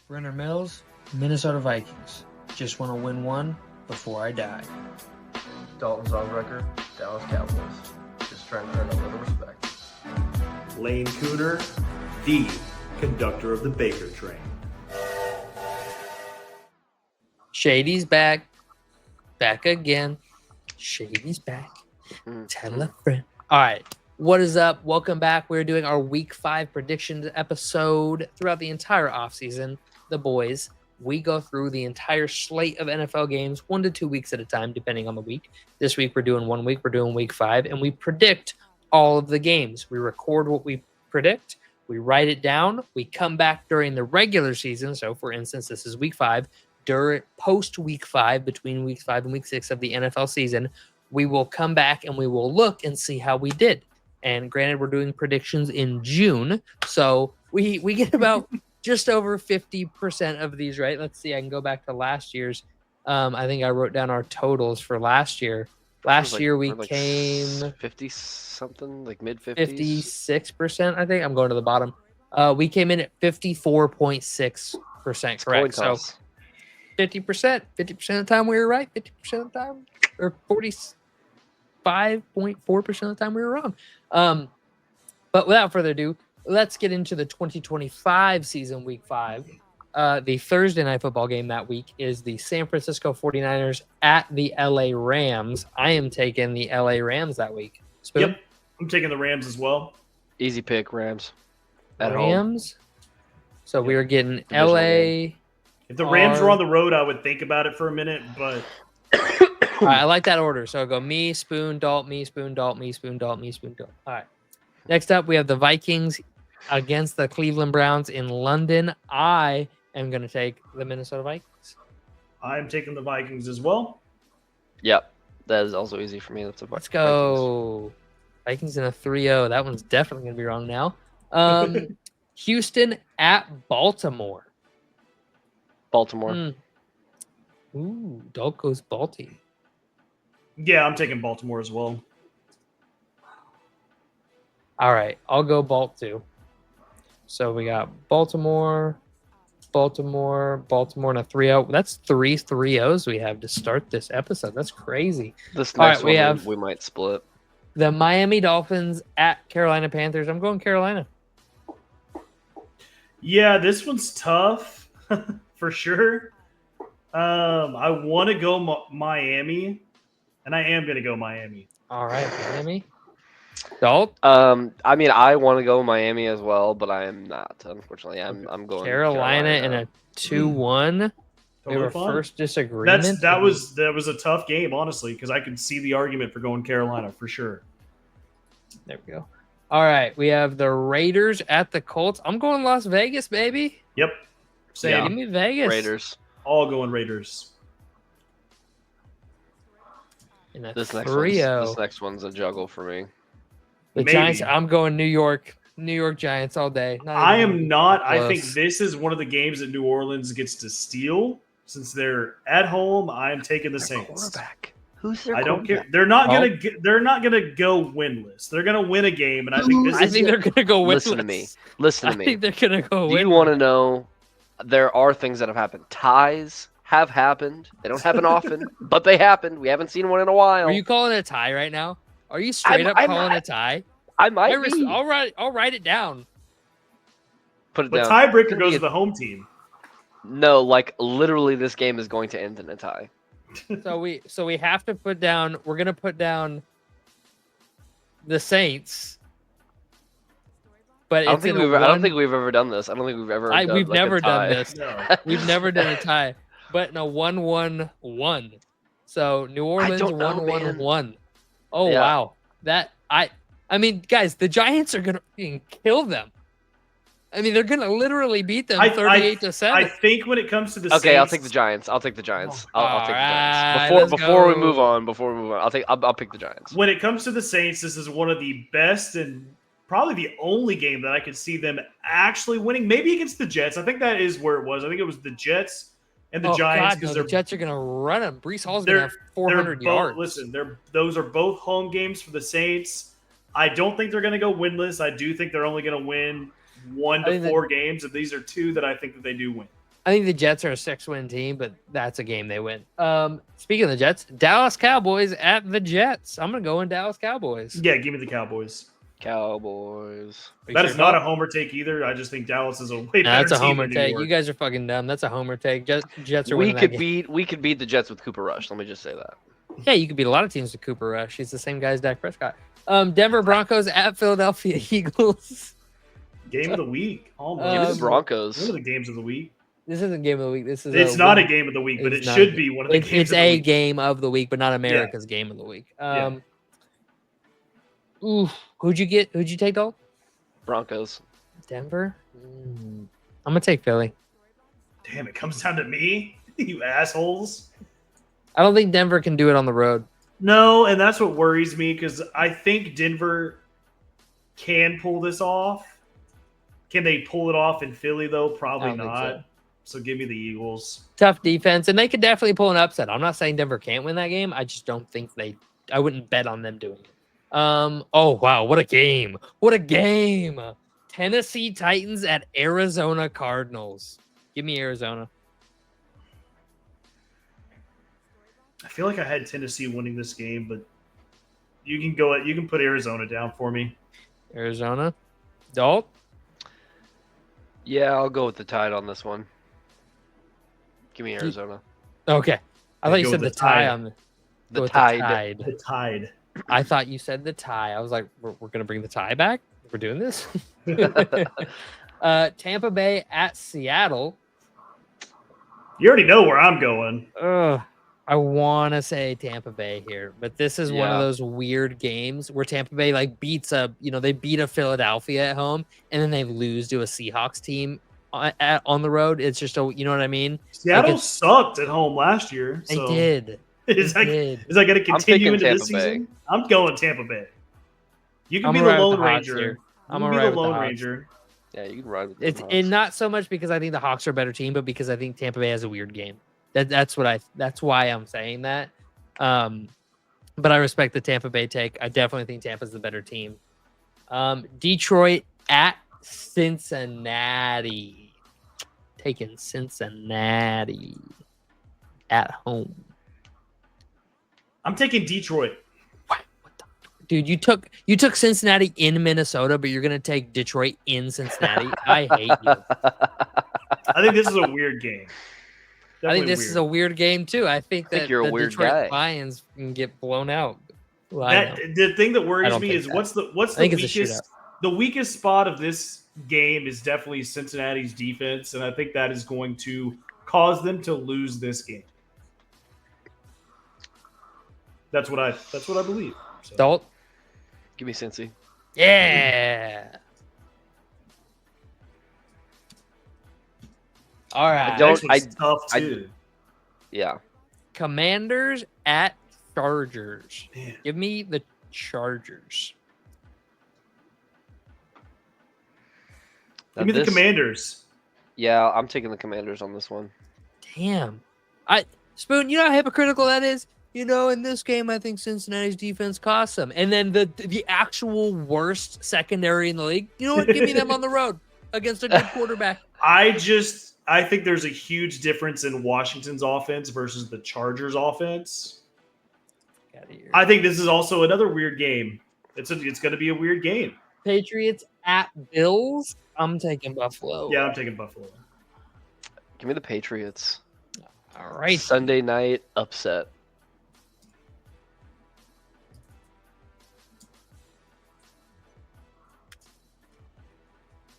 Brenner Mills, Minnesota Vikings. Just want to win one before I die. Dalton Zongrecker, Dallas Cowboys. Just trying to earn a little respect. Lane Cooner, the conductor of the Baker train. Shady's back. Back again. Shady's back. Tell a friend. All right. What is up? Welcome back. We're doing our Week 5 predictions episode. Throughout the entire offseason, the boys, we go through the entire slate of NFL games 1 to 2 weeks at a time, depending on the week. This week, we're doing 1 week. We're doing Week 5, and we predict all of the games. We record what we predict. We write it down. We come back during the regular season. So, for instance, this is Week 5. During post Week 5, between Week 5 and Week 6 of the NFL season, we will come back and we will look and see how we did. And granted, we're doing predictions in June, so we get about just over 50% of these right. Let's see. I can go back to last year's. I think I wrote down our totals for last year. Last year we came 50 something, like mid 50s. 56%. I think I'm going to the bottom. We came in at 54.6%. Correct. So 50%. 50% of the time we were right. 50% of the time, or 45.4% of the time we were wrong. But without further ado, let's get into the 2025 season, Week 5. The Thursday night football game that week is the San Francisco 49ers at the LA Rams. I am taking the LA Rams that week. Spoon? Yep, I'm taking the Rams as well. Easy pick, Rams. At Rams. home. So we are getting Divisional LA. game. If the Rams were on the road, I would think about it for a minute, but All right, I like that order. So I go me, Spoon, Dalt, me, Spoon, Dalt, me, Spoon, Dalt, me, Spoon, Dalt. All right. Next up, we have the Vikings against the Cleveland Browns in London. I am going to take the Minnesota Vikings. I'm taking the Vikings as well. Yep, that is also easy for me. That's a Let's go. Vikings in a 3-0. That one's definitely going to be wrong now. Houston at Baltimore. Baltimore. Ooh, Dalt goes Balti. Yeah, I'm taking Baltimore as well. All right, I'll go Balt too. So we got Baltimore, and a 3-0. That's 3 3-0s we have to start this episode. That's crazy. This All next right, one we might split. The Miami Dolphins at Carolina Panthers. I'm going Carolina. Yeah, this one's tough for sure. I want to go Miami, and I am going to go Miami. All right, Miami. Dalt? I mean, I want to go Miami as well, but I am not. Unfortunately, I'm going Carolina in a 2-1. We were first disagreement. That was a tough game, honestly, because I could see the argument for going Carolina for sure. There we go. All right, we have the Raiders at the Colts. I'm going Las Vegas, baby. Yep. Same. Yeah. Give me Vegas. Raiders. All going Raiders. In a This 3-0. next one's a juggle for me. The Maybe. Giants. I'm going New York Giants all day. I am not. Close. I think this is one of the games that New Orleans gets to steal since they're at home. I'm taking the Saints. Quarterback. Who's their I don't quarterback? care. They're not gonna. They're not gonna go winless. They're gonna win a game, and I think this. I think they're gonna go winless. Listen to I me. think they're gonna go. Do you want to know? There are things that have happened. Ties have happened. They don't happen often, but they happened. We haven't seen one in a while. Are you calling it a tie right now? Are you straight up calling a tie? I might be. I'll write it down. Put it But down. tiebreaker goes to the home team. No, like literally, this game is going to end in a tie. So we have to put down. We're gonna put down the Saints. But I don't think we've ever done this. I don't think we've ever. We've never done this. No. We've never done a tie. But in a 1-1-1. So New Orleans 1-1-1. Oh Yeah. wow. I mean, guys, the Giants are gonna kill them. I mean, they're gonna literally beat them 38-7. I think when it comes to the Okay, Saints, I'll take the Giants. I'll take the Giants. I'll take the Alright, Giants. let's Before we go. move on, I'll pick the Giants. when it comes to the Saints, this is one of the best and probably the only game that I could see them actually winning. Maybe against the Jets. I think that is where it was. I think it was the Jets and the Giants because the Jets are gonna run them. Brees Hall's gonna have 400 yards. Listen, those are both home games for the Saints. I don't think they're going to go winless. I do think they're only going to win 1 to 4 games, and these are 2 that I think that they do win. I think the Jets are a 6-win team, but that's a game they win. Speaking of the Jets, Dallas Cowboys at the Jets. I'm gonna go in Dallas Cowboys. Yeah, give me the Cowboys. Cowboys. Are you That sure, is not Doc? a homer take either. I just think Dallas is a way Nah, better that's a team homer than New take. York. You guys are fucking dumb. That's a homer take. Jets are We winning that could game. beat the Jets with Cooper Rush. Let me just say that. Yeah, you could beat a lot of teams with Cooper Rush. He's the same guy as Dak Prescott. Denver Broncos at Philadelphia Eagles. Game of the week. Almost. Give me the Um, Broncos. One of the games of the week. This isn't game of the week. This is It's not a game of the week, but it's it not should a- be one of the games It's of the a week. game of the week, but not America's game of the week. Ooh, who'd you get? Who'd you take, Dol? Broncos. Denver. I'm gonna take Philly. Damn, it comes down to me, you assholes. I don't think Denver can do it on the road. No, and that's what worries me because I think Denver can pull this off. Can they pull it off in Philly though? Probably I don't think not. So give me the Eagles. Tough defense, and they could definitely pull an upset. I'm not saying Denver can't win that game. I just don't think I wouldn't bet on them doing it. Oh wow, what a game! What a game! Tennessee Titans at Arizona Cardinals. Give me Arizona. I feel like I had Tennessee winning this game, but you can go. You can put Arizona down for me. Arizona. Dalt. Yeah, I'll go with the Tide on this one. Give me Arizona. Okay. I Then thought you go said with the the tie Tide. on the The go with Tide. The Tide. I thought you said the tie. I was like, we're gonna bring the tie back. We're doing this. Tampa Bay at Seattle. You already know where I'm going. I want to say Tampa Bay here, but this is one of Yeah. those weird games where Tampa Bay like beats they beat a Philadelphia at home and then they lose to a Seahawks team on the road. It's just you know what I mean? Seattle it's- sucked at home last year. They So did. Is They that did. going to continue picking into this Tampa Bay. season? I'm going Tampa Bay. You can I'm be gonna the ride with Lone the Hawks Ranger. here. I'm You gonna can be ride the with the Lone Hawks. Ranger. Yeah, you can ride with It's the and not so much because I think the Hawks are a better team, but because I think Tampa Bay has a weird game. That's why I'm saying that. But I respect the Tampa Bay take. I definitely think Tampa's the better team. Detroit at Cincinnati. Taking Cincinnati at home. I'm taking Detroit. Dude, you took Cincinnati in Minnesota, but you're gonna take Detroit in Cincinnati. I hate you. I think this is a weird game. I think this is a weird game too. I think that you're a the weird Detroit guy. Lions can get blown out. Well, I know. The thing that I worries don't me think is that. what's the I think it's a weakest the weakest spot of this game is definitely Cincinnati's defense, and I think that is going to cause them to lose this game. That's what I believe. So. Dalt. Give me Cincy. Yeah. All right. don't- Next one's tough I- too. Yeah. Commanders at Chargers. Man. Give me the Chargers. Now Give me the this- Commanders. Yeah, I'm taking the Commanders on this one. Damn. Spoon, you know how hypocritical that is? In this game, I think Cincinnati's defense cost them. And then the actual worst secondary in the league. You know what? Give me them on the road against a good quarterback. I think there's a huge difference in Washington's offense versus the Chargers' offense. Get outta here. I think this is also another weird game. It's going to be a weird game. Patriots at Bills. I'm taking Buffalo. Yeah, I'm taking Buffalo. Give me the Patriots. All right. Sunday night upset.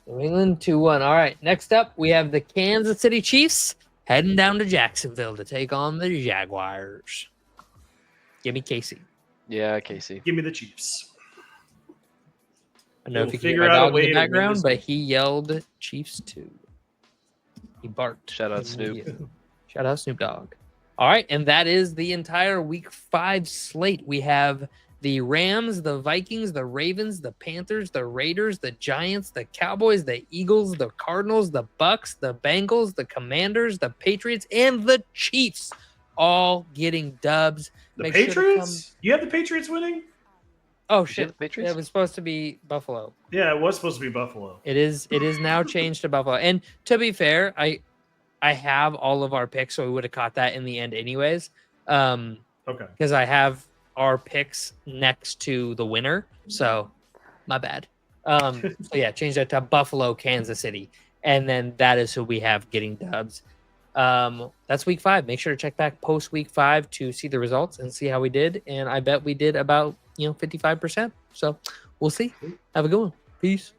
New England 2-1. All right. Next up, we have the Kansas City Chiefs heading down to Jacksonville to take on the Jaguars. Give me Casey. Yeah, Casey. Give me the Chiefs. I know if We'll you can hear figure my out a dog way in the to win background, this but game. he yelled Chiefs too. He barked. Shout out He Snoop. knew. Shout out Snoop Dogg. All right, and that is the entire Week 5 slate. We have the Rams, the Vikings, the Ravens, the Panthers, the Raiders, the Giants, the Cowboys, the Eagles, the Cardinals, the Bucks, the Bengals, the Commanders, the Patriots, and the Chiefs all getting dubs. The Make sure to Patriots? You have the Patriots winning? Oh You shit! have the Patriots? It was supposed to be Buffalo. Yeah, it was supposed to be Buffalo. It is now changed to Buffalo. And to be fair, I have all of our picks, so we would have caught that in the end anyways. Okay. Because I have our picks next to the winner. So my bad. So yeah, change that to Buffalo, Kansas City. And then that is who we have getting dubs. That's week 5. Make sure to check back post week 5 to see the results and see how we did. And I bet we did about 55%. So we'll see. Have a good one. Peace.